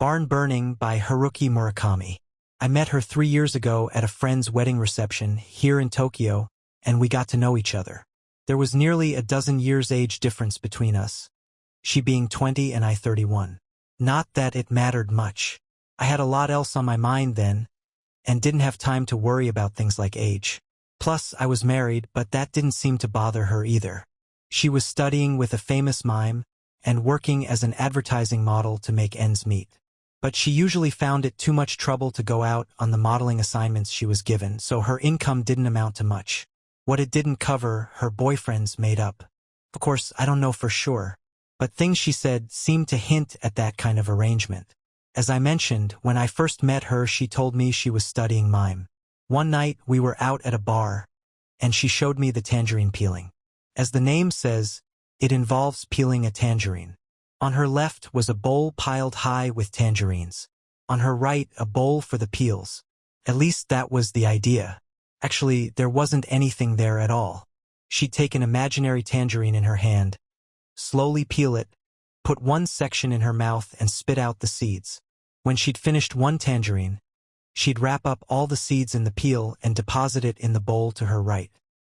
Barn Burning by Haruki Murakami. I met her 3 years ago at a friend's wedding reception here in Tokyo, and we got to know each other. There was nearly a dozen years age difference between us, she being 20 and I 31. Not that it mattered much. I had a lot else on my mind then, and didn't have time to worry about things like age. Plus, I was married, but that didn't seem to bother her either. She was studying with a famous mime and working as an advertising model to make ends meet. But she usually found it too much trouble to go out on the modeling assignments she was given, so her income didn't amount to much. What it didn't cover, her boyfriends made up. Of course, I don't know for sure, but things she said seemed to hint at that kind of arrangement. As I mentioned, when I first met her, she told me she was studying mime. One night, we were out at a bar, and she showed me the tangerine peeling. As the name says, it involves peeling a tangerine. On her left was a bowl piled high with tangerines. On her right, a bowl for the peels. At least that was the idea. Actually, there wasn't anything there at all. She'd take an imaginary tangerine in her hand, slowly peel it, put one section in her mouth and spit out the seeds. When she'd finished one tangerine, she'd wrap up all the seeds in the peel and deposit it in the bowl to her right.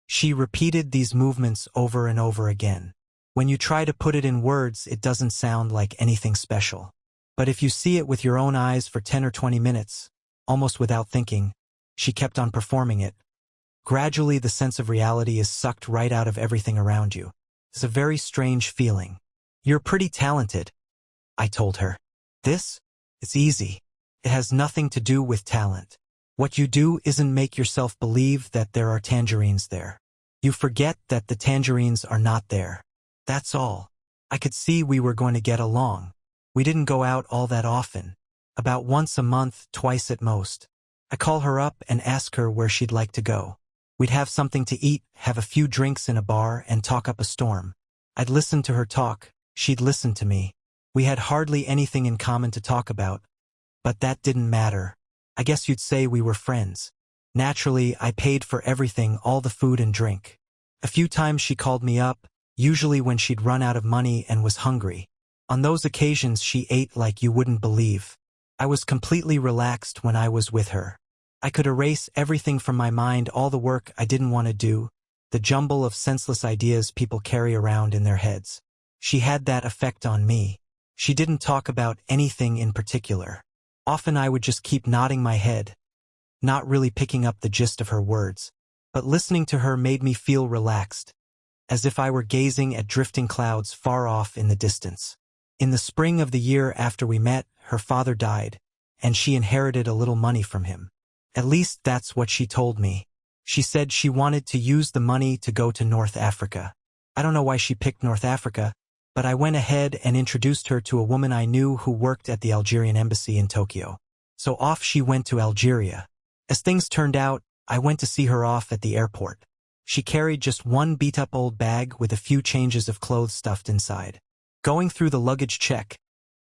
She repeated these movements over and over again. When you try to put it in words, it doesn't sound like anything special. But if you see it with your own eyes for 10 or 20 minutes, almost without thinking, she kept on performing it. Gradually, the sense of reality is sucked right out of everything around you. It's a very strange feeling. You're pretty talented, I told her. It's easy. It has nothing to do with talent. What you do isn't make yourself believe that there are tangerines there. You forget that the tangerines are not there. That's all. I could see we were going to get along. We didn't go out all that often. About once a month, twice at most. I call her up and ask her where she'd like to go. We'd have something to eat, have a few drinks in a bar, and talk up a storm. I'd listen to her talk. She'd listen to me. We had hardly anything in common to talk about. But that didn't matter. I guess you'd say we were friends. Naturally, I paid for everything, all the food and drink. A few times she called me up, usually when she'd run out of money and was hungry. On those occasions she ate like you wouldn't believe. I was completely relaxed when I was with her. I could erase everything from my mind, all the work I didn't want to do, the jumble of senseless ideas people carry around in their heads. She had that effect on me. She didn't talk about anything in particular. Often I would just keep nodding my head, not really picking up the gist of her words. But listening to her made me feel relaxed, as if I were gazing at drifting clouds far off in the distance. In the spring of the year after we met, her father died, and she inherited a little money from him. At least that's what she told me. She said she wanted to use the money to go to North Africa. I don't know why she picked North Africa, but I went ahead and introduced her to a woman I knew who worked at the Algerian embassy in Tokyo. So off she went to Algeria. As things turned out, I went to see her off at the airport. She carried just one beat-up old bag with a few changes of clothes stuffed inside. Going through the luggage check,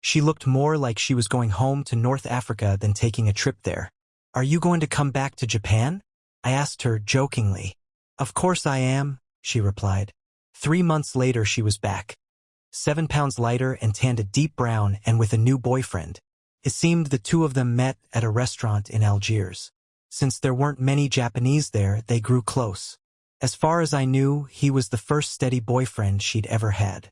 she looked more like she was going home to North Africa than taking a trip there. "Are you going to come back to Japan?" I asked her jokingly. "Of course I am," she replied. 3 months later she was back. 7 pounds lighter and tanned a deep brown and with a new boyfriend. It seemed the two of them met at a restaurant in Algiers. Since there weren't many Japanese there, they grew close. As far as I knew, he was the first steady boyfriend she'd ever had.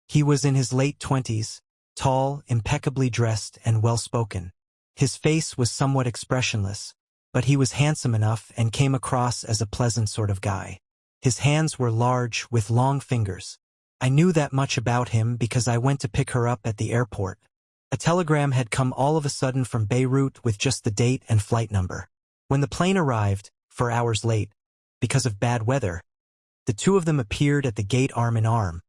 He was in his late 20s, tall, impeccably dressed, and well-spoken. His face was somewhat expressionless, but he was handsome enough and came across as a pleasant sort of guy. His hands were large, with long fingers. I knew that much about him because I went to pick her up at the airport. A telegram had come all of a sudden from Beirut with just the date and flight number. When the plane arrived, 4 hours late, because of bad weather, the two of them appeared at the gate arm in arm,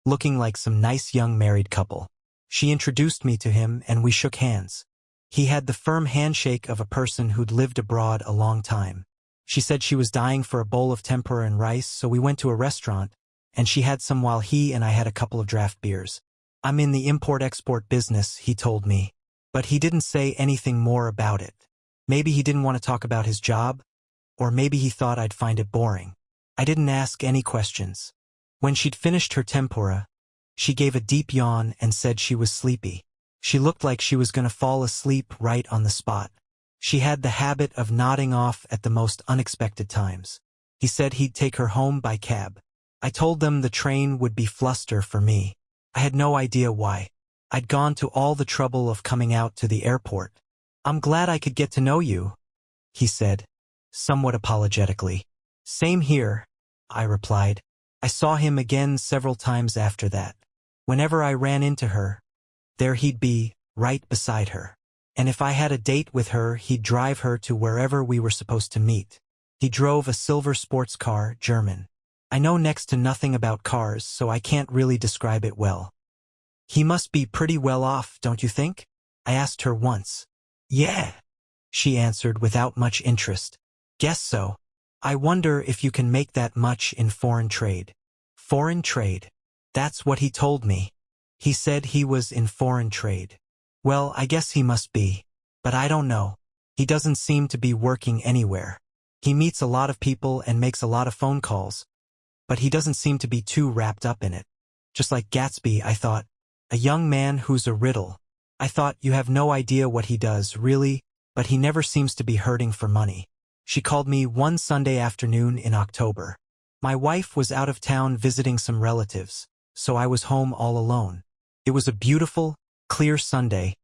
looking like some nice young married couple. She introduced me to him and we shook hands. He had the firm handshake of a person who'd lived abroad a long time. She said she was dying for a bowl of tempura and rice, so we went to a restaurant, and she had some while he and I had a couple of draft beers. "I'm in the import-export business," he told me, but he didn't say anything more about it. Maybe he didn't want to talk about his job, or maybe he thought I'd find it boring. I didn't ask any questions. When she'd finished her tempura, she gave a deep yawn and said she was sleepy. She looked like she was going to fall asleep right on the spot. She had the habit of nodding off at the most unexpected times. He said he'd take her home by cab. I told them the train would be fluster for me. I had no idea why. I'd gone to all the trouble of coming out to the airport. "I'm glad I could get to know you," he said, somewhat apologetically. "Same here," I replied. I saw him again several times after that. Whenever I ran into her, there he'd be, right beside her. And if I had a date with her, he'd drive her to wherever we were supposed to meet. He drove a silver sports car, German. I know next to nothing about cars, so I can't really describe it well. "He must be pretty well off, don't you think?" I asked her once. "Yeah," she answered without much interest. "Guess so. I wonder if you can make that much in foreign trade." Foreign trade. That's what he told me. He said he was in foreign trade. Well, I guess he must be. But I don't know. He doesn't seem to be working anywhere. He meets a lot of people and makes a lot of phone calls. But he doesn't seem to be too wrapped up in it. Just like Gatsby, I thought. A young man who's a riddle. I thought, you have no idea what he does, really, but he never seems to be hurting for money. She called me one Sunday afternoon in October. My wife was out of town visiting some relatives, so I was home all alone. It was a beautiful, clear Sunday,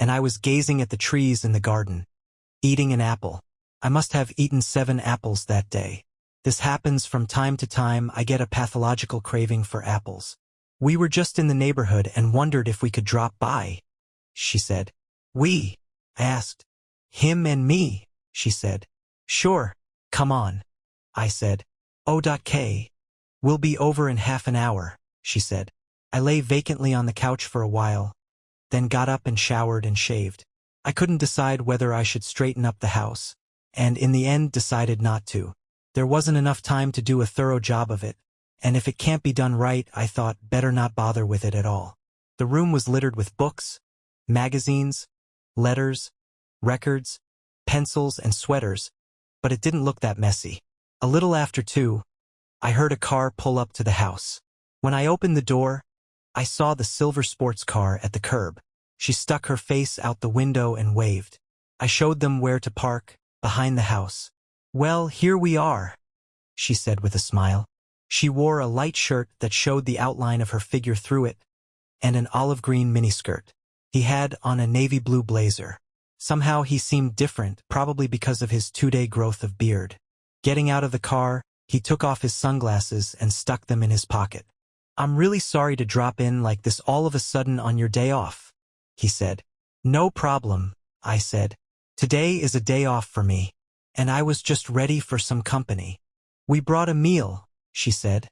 and I was gazing at the trees in the garden, eating an apple. I must have eaten 7 apples that day. This happens from time to time. I get a pathological craving for apples. "We were just in the neighborhood and wondered if we could drop by," she said. "We?" I asked. "Him and me," she said. "Sure, come on," I said. "OK. We'll be over in half an hour," she said. I lay vacantly on the couch for a while, then got up and showered and shaved. I couldn't decide whether I should straighten up the house, and in the end decided not to. There wasn't enough time to do a thorough job of it, and if it can't be done right, I thought better not bother with it at all. The room was littered with books, magazines, letters, records, pencils, and sweaters, but it didn't look that messy. A little after 2, I heard a car pull up to the house. When I opened the door, I saw the silver sports car at the curb. She stuck her face out the window and waved. I showed them where to park, behind the house. "Well, here we are," she said with a smile. She wore a light shirt that showed the outline of her figure through it, and an olive green miniskirt. He had on a navy blue blazer. Somehow he seemed different, probably because of his 2-day growth of beard. Getting out of the car, he took off his sunglasses and stuck them in his pocket. "I'm really sorry to drop in like this all of a sudden on your day off," he said. "No problem," I said. "Today is a day off for me, and I was just ready for some company." "We brought a meal," she said,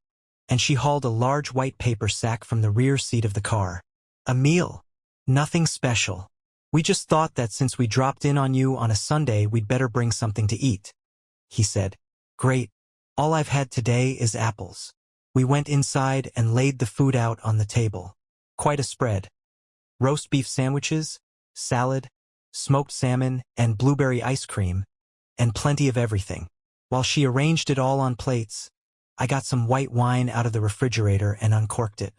and she hauled a large white paper sack from the rear seat of the car. "A meal? Nothing special. We just thought that since we dropped in on you on a Sunday, we'd better bring something to eat," he said. "Great. All I've had today is apples." We went inside and laid the food out on the table. Quite a spread. Roast beef sandwiches, salad, smoked salmon, and blueberry ice cream, and plenty of everything. While she arranged it all on plates, I got some white wine out of the refrigerator and uncorked it.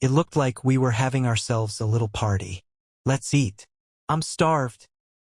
It looked like we were having ourselves a little party. "Let's eat." "I'm starved,"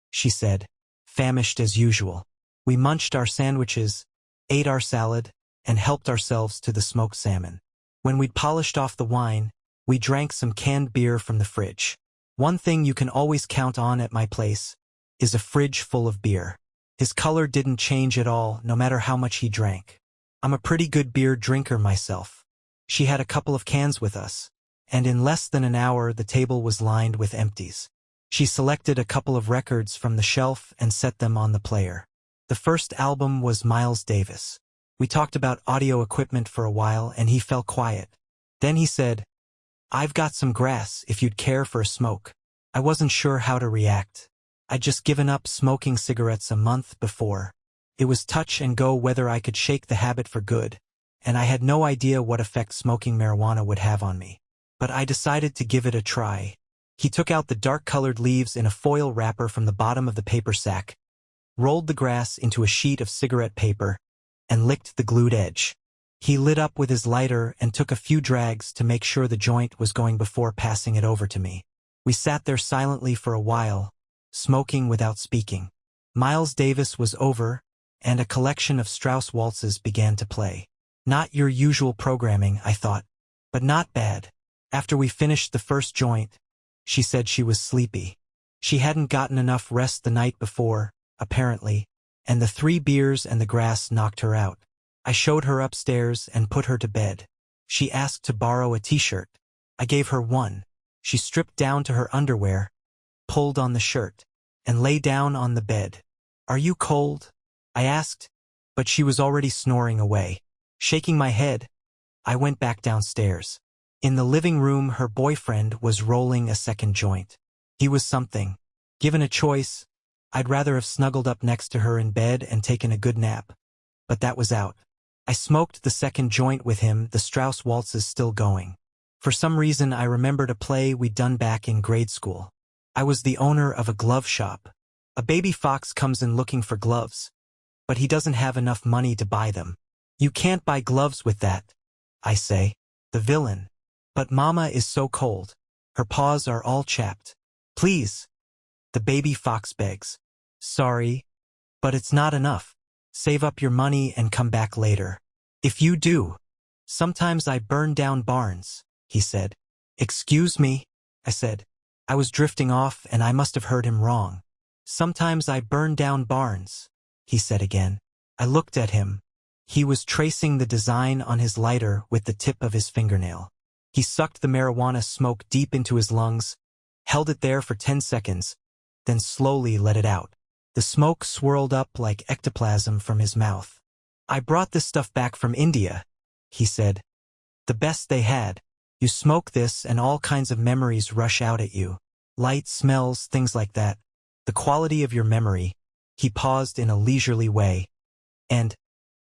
she said, famished as usual. We munched our sandwiches, ate our salad, and helped ourselves to the smoked salmon. When we'd polished off the wine, we drank some canned beer from the fridge. One thing you can always count on at my place is a fridge full of beer. His color didn't change at all, no matter how much he drank. I'm a pretty good beer drinker myself. She had a couple of cans with us, and in less than an hour the table was lined with empties. She selected a couple of records from the shelf and set them on the player. The first album was Miles Davis. We talked about audio equipment for a while, and he fell quiet. Then he said, "I've got some grass if you'd care for a smoke." I wasn't sure how to react. I'd just given up smoking cigarettes a month before. It was touch and go whether I could shake the habit for good, and I had no idea what effect smoking marijuana would have on me. But I decided to give it a try. He took out the dark-colored leaves in a foil wrapper from the bottom of the paper sack, rolled the grass into a sheet of cigarette paper, and licked the glued edge. He lit up with his lighter and took a few drags to make sure the joint was going before passing it over to me. We sat there silently for a while, smoking without speaking. Miles Davis was over, and a collection of Strauss waltzes began to play. Not your usual programming, I thought, but not bad. After we finished the first joint, she said she was sleepy. She hadn't gotten enough rest the night before, apparently, and the 3 beers and the grass knocked her out. I showed her upstairs and put her to bed. She asked to borrow a t-shirt. I gave her one. She stripped down to her underwear, pulled on the shirt, and lay down on the bed. "Are you cold?" I asked, but she was already snoring away. Shaking my head, I went back downstairs. In the living room, her boyfriend was rolling a second joint. He was something. Given a choice, I'd rather have snuggled up next to her in bed and taken a good nap. But that was out. I smoked the second joint with him, the Strauss waltzes still going. For some reason, I remembered a play we'd done back in grade school. I was the owner of a glove shop. A baby fox comes in looking for gloves, but he doesn't have enough money to buy them. "You can't buy gloves with that," I say. The villain. "But Mama is so cold. Her paws are all chapped. Please." The baby fox begs. "Sorry, but it's not enough. Save up your money and come back later. If you do." "Sometimes I burn down barns," he said. "Excuse me," I said. I was drifting off and I must have heard him wrong. "Sometimes I burn down barns," he said again. I looked at him. He was tracing the design on his lighter with the tip of his fingernail. He sucked the marijuana smoke deep into his lungs, held it there for 10 seconds, then slowly let it out. The smoke swirled up like ectoplasm from his mouth. "I brought this stuff back from India," he said. "The best they had. You smoke this and all kinds of memories rush out at you. Light, smells, things like that. The quality of your memory." He paused in a leisurely way, and,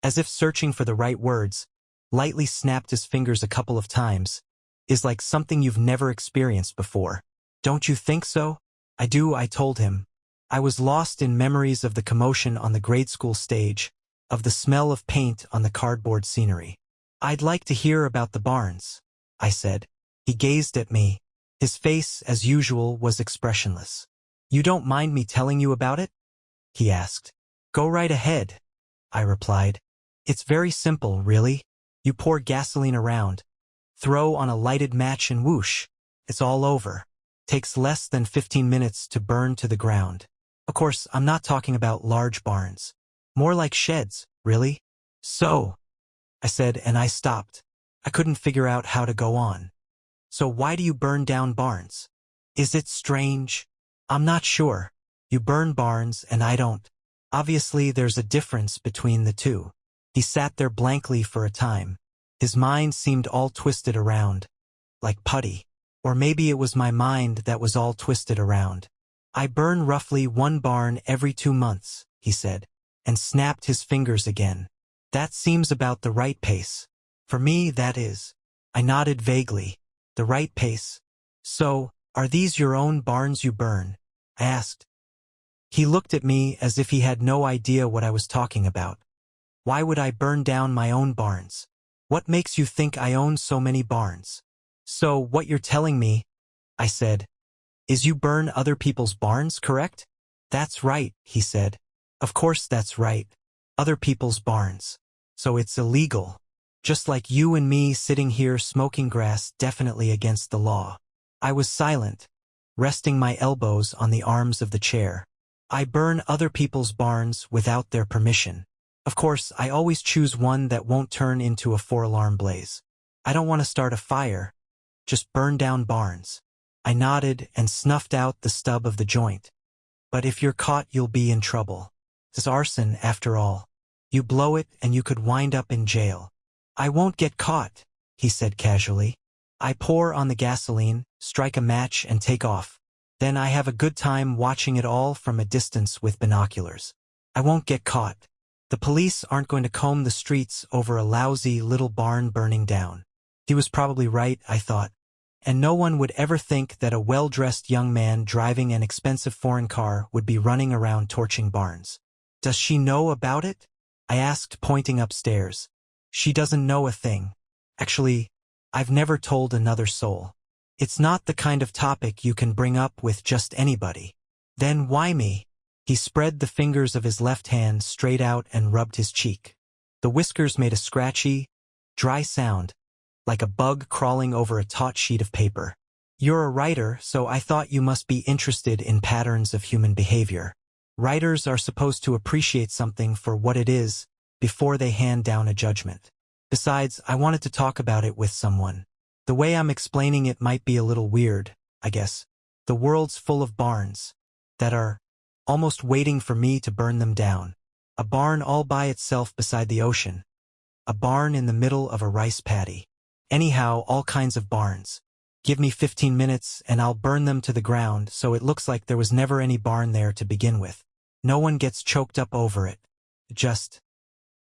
as if searching for the right words, lightly snapped his fingers a couple of times, "is like something you've never experienced before. Don't you think so?" "I do," I told him. I was lost in memories of the commotion on the grade school stage, of the smell of paint on the cardboard scenery. "I'd like to hear about the barns," I said. He gazed at me. His face, as usual, was expressionless. "You don't mind me telling you about it?" he asked. "Go right ahead," I replied. "It's very simple, really. You pour gasoline around, throw on a lighted match and whoosh, it's all over. Takes less than 15 minutes to burn to the ground. Of course, I'm not talking about large barns. More like sheds, really." "So," I said, and I stopped. I couldn't figure out how to go on. "So why do you burn down barns? Is it strange?" "I'm not sure. You burn barns and I don't. Obviously, there's a difference between the two." He sat there blankly for a time. His mind seemed all twisted around, like putty. Or maybe it was my mind that was all twisted around. "I burn roughly 1 barn every 2 months, he said, and snapped his fingers again. "That seems about the right pace. For me, that is." I nodded vaguely. "The right pace. So, are these your own barns you burn?" I asked. He looked at me as if he had no idea what I was talking about. "Why would I burn down my own barns? What makes you think I own so many barns?" "So, what you're telling me," I said, "is you burn other people's barns, correct?" "That's right," he said. "Of course that's right. Other people's barns. So it's illegal. Just like you and me sitting here smoking grass, definitely against the law." I was silent, resting my elbows on the arms of the chair. "I burn other people's barns without their permission. Of course, I always choose one that won't turn into a 4-alarm blaze. I don't want to start a fire, just burn down barns." I nodded and snuffed out the stub of the joint. "But if you're caught, you'll be in trouble. It's arson, after all. You blow it and you could wind up in jail." "I won't get caught," he said casually. I pour on the gasoline, strike a match, and take off. Then I have a good time watching it all from a distance with binoculars. I won't get caught. The police aren't going to comb the streets over a lousy little barn burning down. He was probably right, I thought. And no one would ever think that a well-dressed young man driving an expensive foreign car would be running around torching barns. "Does she know about it?" I asked, pointing upstairs. "She doesn't know a thing. Actually, I've never told another soul. It's not the kind of topic you can bring up with just anybody. Then why me? He spread the fingers of his left hand straight out and rubbed his cheek. The whiskers made a scratchy, dry sound, like a bug crawling over a taut sheet of paper. You're a writer, so I thought you must be interested in patterns of human behavior. Writers are supposed to appreciate something for what it is before they hand down a judgment. Besides, I wanted to talk about it with someone. The way I'm explaining it might be a little weird, I guess. The world's full of barns that are almost waiting for me to burn them down. A barn all by itself beside the ocean. A barn in the middle of a rice paddy. Anyhow, all kinds of barns. Give me 15 minutes and I'll burn them to the ground so it looks like there was never any barn there to begin with. No one gets choked up over it. It just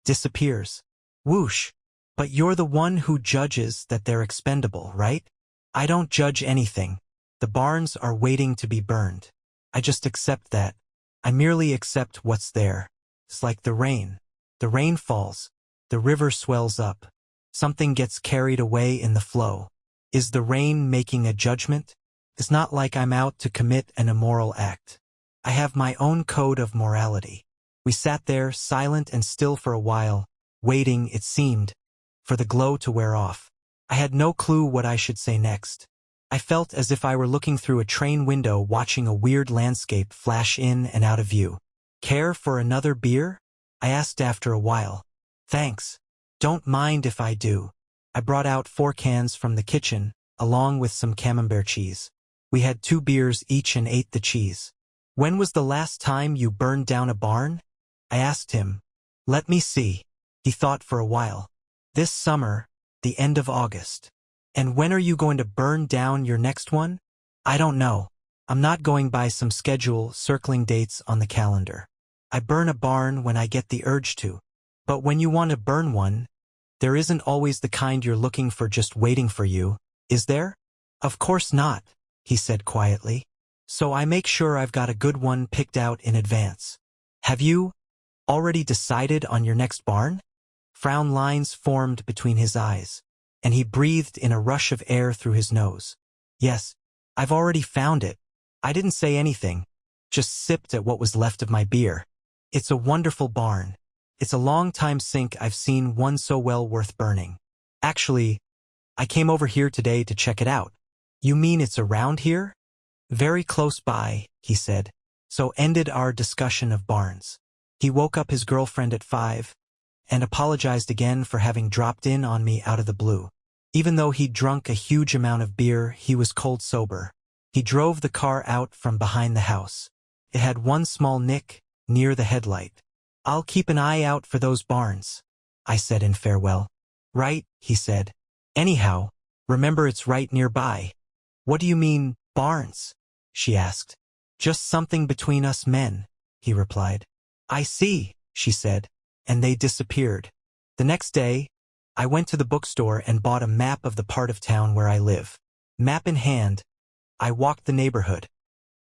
disappears. Whoosh. But you're the one who judges that they're expendable, right? I don't judge anything. The barns are waiting to be burned. I just accept that. I merely accept what's there. It's like the rain. The rain falls. The river swells up. Something gets carried away in the flow. Is the rain making a judgment? It's not like I'm out to commit an immoral act. I have my own code of morality. We sat there, silent and still for a while, waiting, it seemed, for the glow to wear off. I had no clue what I should say next. I felt as if I were looking through a train window watching a weird landscape flash in and out of view. Care for another beer? I asked after a while. Thanks. Don't mind if I do. I brought out 4 cans from the kitchen, along with some camembert cheese. We had 2 beers each and ate the cheese. When was the last time you burned down a barn? I asked him. Let me see. He thought for a while. This summer, the end of August. And when are you going to burn down your next one? I don't know. I'm not going by some schedule circling dates on the calendar. I burn a barn when I get the urge to. But when you want to burn one, there isn't always the kind you're looking for just waiting for you, is there? Of course not, he said quietly. So I make sure I've got a good one picked out in advance. Have you already decided on your next barn? Frown lines formed between his eyes, and he breathed in a rush of air through his nose. Yes, I've already found it. I didn't say anything, just sipped at what was left of my beer. It's a wonderful barn. It's a long time since I've seen one so well worth burning. Actually, I came over here today to check it out. You mean it's around here? Very close by, he said. So ended our discussion of barns. He woke up his girlfriend at 5 and apologized again for having dropped in on me out of the blue. Even though he'd drunk a huge amount of beer, he was cold sober. He drove the car out from behind the house. It had one small nick near the headlight. I'll keep an eye out for those barns, I said in farewell. Right, he said. Anyhow, remember it's right nearby. What do you mean, barns? She asked. Just something between us men, he replied. I see, she said, and they disappeared. The next day, I went to the bookstore and bought a map of the part of town where I live. Map in hand, I walked the neighborhood,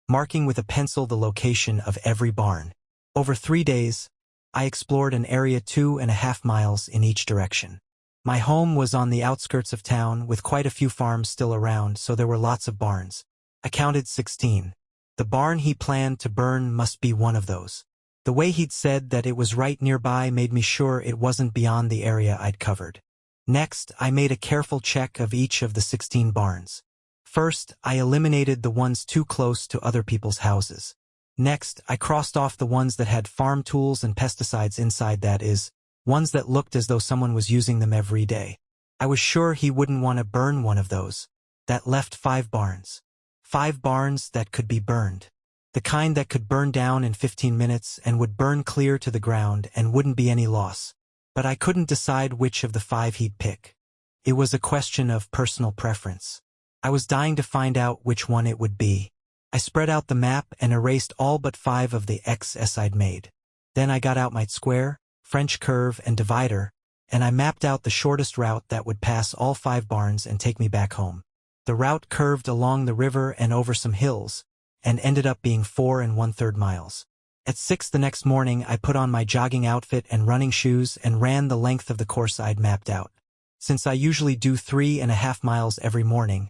marking with a pencil the location of every barn. Over 3 days, I explored an area 2.5 miles in each direction. My home was on the outskirts of town with quite a few farms still around, so there were lots of barns. I counted 16. The barn he planned to burn must be one of those. The way he'd said that it was right nearby made me sure it wasn't beyond the area I'd covered. Next, I made a careful check of each of the 16 barns. First, I eliminated the ones too close to other people's houses. Next, I crossed off the ones that had farm tools and pesticides inside, that is, ones that looked as though someone was using them every day. I was sure he wouldn't want to burn one of those. That left 5 barns. 5 barns that could be burned. The kind that could burn down in 15 minutes and would burn clear to the ground and wouldn't be any loss. But I couldn't decide which of the 5 he'd pick. It was a question of personal preference. I was dying to find out which one it would be. I spread out the map and erased all but 5 of the X's I'd made. Then I got out my square, French curve, and divider, and I mapped out the shortest route that would pass all 5 barns and take me back home. The route curved along the river and over some hills, and ended up being 4 1/3 miles. At 6 the next morning, I put on my jogging outfit and running shoes and ran the length of the course I'd mapped out. Since I usually do 3.5 miles every morning,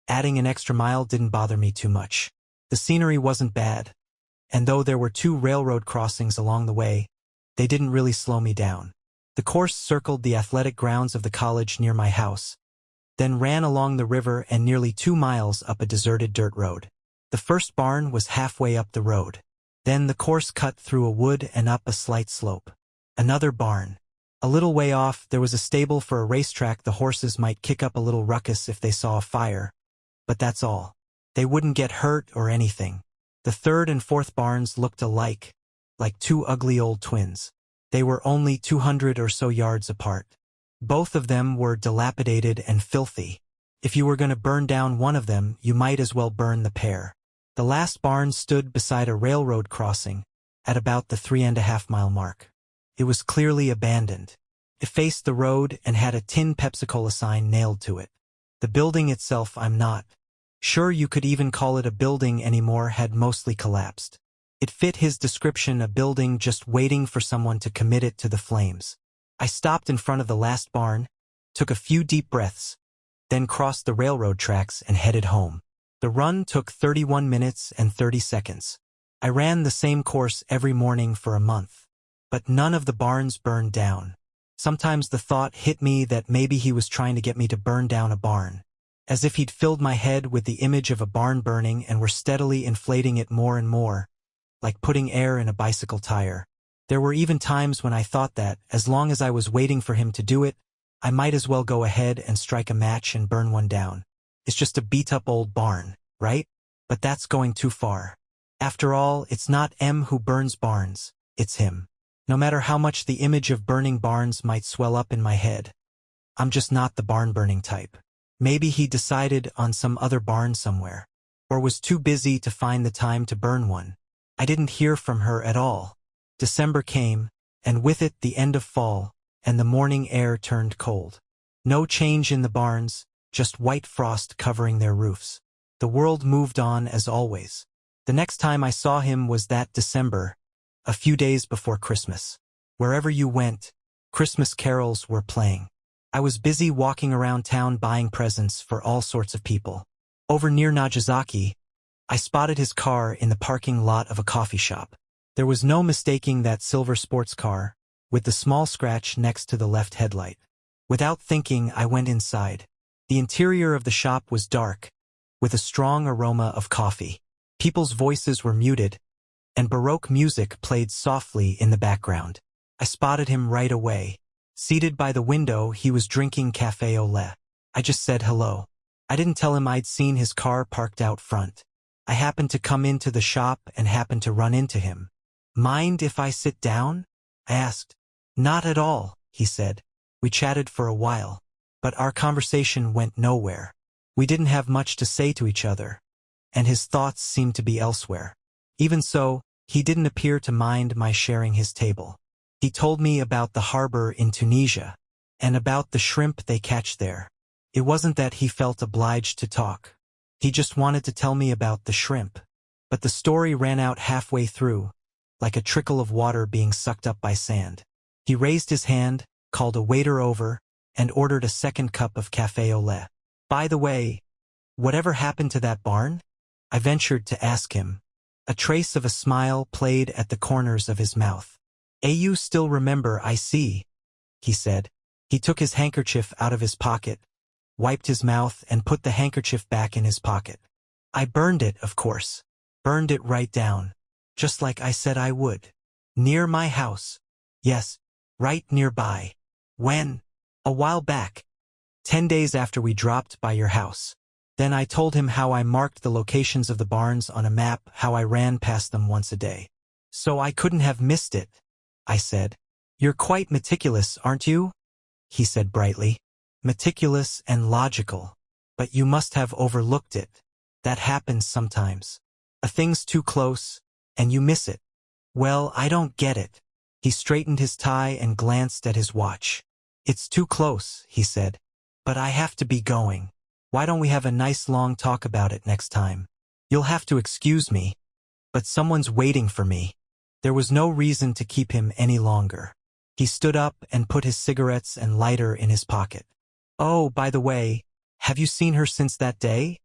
Adding an extra mile didn't bother me too much. The scenery wasn't bad, and though there were 2 railroad crossings along the way, they didn't really slow me down. The course circled the athletic grounds of the college near my house, then ran along the river and nearly 2 miles up a deserted dirt road. The first barn was halfway up the road. Then the course cut through a wood and up a slight slope. Another barn. A little way off, there was a stable for a racetrack. The horses might kick up a little ruckus if they saw a fire, but that's all. They wouldn't get hurt or anything. The third and fourth barns looked alike, like 2 ugly old twins. They were only 200 or so yards apart. Both of them were dilapidated and filthy. If you were going to burn down one of them, you might as well burn the pair. The last barn stood beside a railroad crossing, at about the 3.5-mile mark. It was clearly abandoned. It faced the road and had a tin Pepsi-Cola sign nailed to it. The building itself, I'm not sure you could even call it a building anymore, had mostly collapsed. It fit his description, a building just waiting for someone to commit it to the flames. I stopped in front of the last barn, took a few deep breaths, then crossed the railroad tracks and headed home. The run took 31 minutes and 30 seconds. I ran the same course every morning for a month. But none of the barns burned down. Sometimes the thought hit me that maybe he was trying to get me to burn down a barn. As if he'd filled my head with the image of a barn burning and were steadily inflating it more and more, like putting air in a bicycle tire. There were even times when I thought that, as long as I was waiting for him to do it, I might as well go ahead and strike a match and burn one down. It's just a beat-up old barn, right? But that's going too far. After all, it's not M who burns barns, it's him. No matter how much the image of burning barns might swell up in my head, I'm just not the barn-burning type. Maybe he decided on some other barn somewhere, or was too busy to find the time to burn one. I didn't hear from her at all. December came, and with it the end of fall, and the morning air turned cold. No change in the barns, just white frost covering their roofs. The world moved on as always. The next time I saw him was that December, a few days before Christmas. Wherever you went, Christmas carols were playing. I was busy walking around town buying presents for all sorts of people. Over near Nagasaki, I spotted his car in the parking lot of a coffee shop. There was no mistaking that silver sports car, with the small scratch next to the left headlight. Without thinking, I went inside. The interior of the shop was dark, with a strong aroma of coffee. People's voices were muted, and Baroque music played softly in the background. I spotted him right away. Seated by the window, he was drinking café au lait. I just said hello. I didn't tell him I'd seen his car parked out front. I happened to come into the shop and happened to run into him. "Mind if I sit down?" I asked. "Not at all," he said. We chatted for a while, but our conversation went nowhere. We didn't have much to say to each other, and his thoughts seemed to be elsewhere. Even so, he didn't appear to mind my sharing his table. He told me about the harbor in Tunisia, and about the shrimp they catch there. It wasn't that he felt obliged to talk. He just wanted to tell me about the shrimp. But the story ran out halfway through, like a trickle of water being sucked up by sand. He raised his hand, called a waiter over, and ordered a second cup of café au lait. "By the way, whatever happened to that barn?" I ventured to ask him. A trace of a smile played at the corners of his mouth. "You still remember, I see," he said. He took his handkerchief out of his pocket, wiped his mouth, and put the handkerchief back in his pocket. "I burned it, of course. Burned it right down. Just like I said I would. Near my house. Yes, right nearby. When? A while back. 10 days after we dropped by your house." Then I told him how I marked the locations of the barns on a map, how I ran past them once a day. "So I couldn't have missed it," I said. "You're quite meticulous, aren't you?" he said brightly. "Meticulous and logical. But you must have overlooked it. That happens sometimes. A thing's too close, and you miss it." "Well, I don't get it." He straightened his tie and glanced at his watch. "It's too close," he said. "But I have to be going. Why don't we have a nice long talk about it next time? You'll have to excuse me, but someone's waiting for me." There was no reason to keep him any longer. He stood up and put his cigarettes and lighter in his pocket. "Oh, by the way, have you seen her since that day?"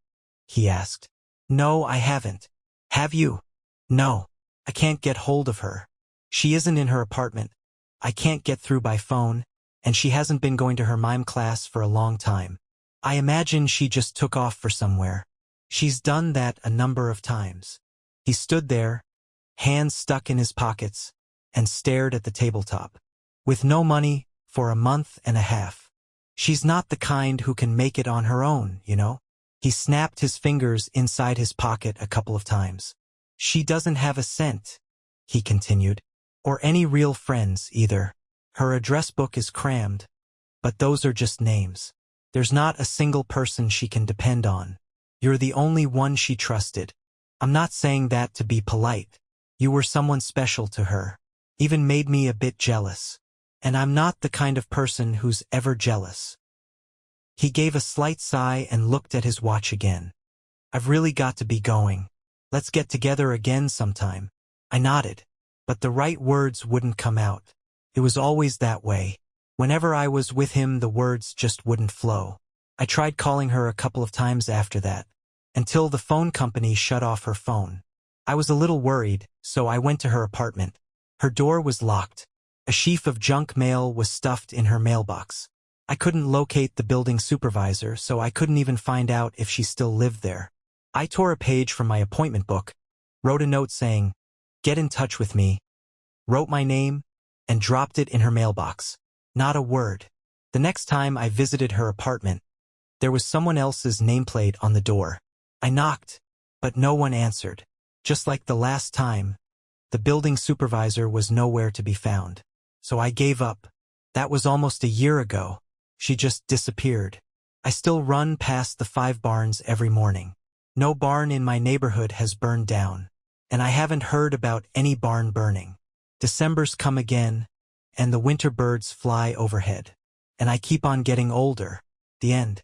he asked. No, I haven't. Have you? No. I can't get hold of her. She isn't in her apartment. I can't get through by phone, and she hasn't been going to her mime class for a long time. I imagine she just took off for somewhere. She's done that a number of times. He stood there, hands stuck in his pockets, and stared at the tabletop. With no money for a month and a half. She's not the kind who can make it on her own, you know? He snapped his fingers inside his pocket a couple of times. She doesn't have a cent, he continued. Or any real friends, either. Her address book is crammed. But those are just names. There's not a single person she can depend on. You're the only one she trusted. I'm not saying that to be polite. You were someone special to her. Even made me a bit jealous. And I'm not the kind of person who's ever jealous. He gave a slight sigh and looked at his watch again. I've really got to be going. Let's get together again sometime. I nodded. But the right words wouldn't come out. It was always that way. Whenever I was with him, the words just wouldn't flow. I tried calling her a couple of times after that, until the phone company shut off her phone. I was a little worried, so I went to her apartment. Her door was locked. A sheaf of junk mail was stuffed in her mailbox. I couldn't locate the building supervisor, so I couldn't even find out if she still lived there. I tore a page from my appointment book, wrote a note saying, "Get in touch with me," wrote my name, and dropped it in her mailbox. Not a word. The next time I visited her apartment, there was someone else's nameplate on the door. I knocked, but no one answered. Just like the last time, the building supervisor was nowhere to be found. So I gave up. That was almost a year ago. She just disappeared. I still run past the 5 barns every morning. No barn in my neighborhood has burned down. And I haven't heard about any barn burning. December's come again, and the winter birds fly overhead. And I keep on getting older. The end.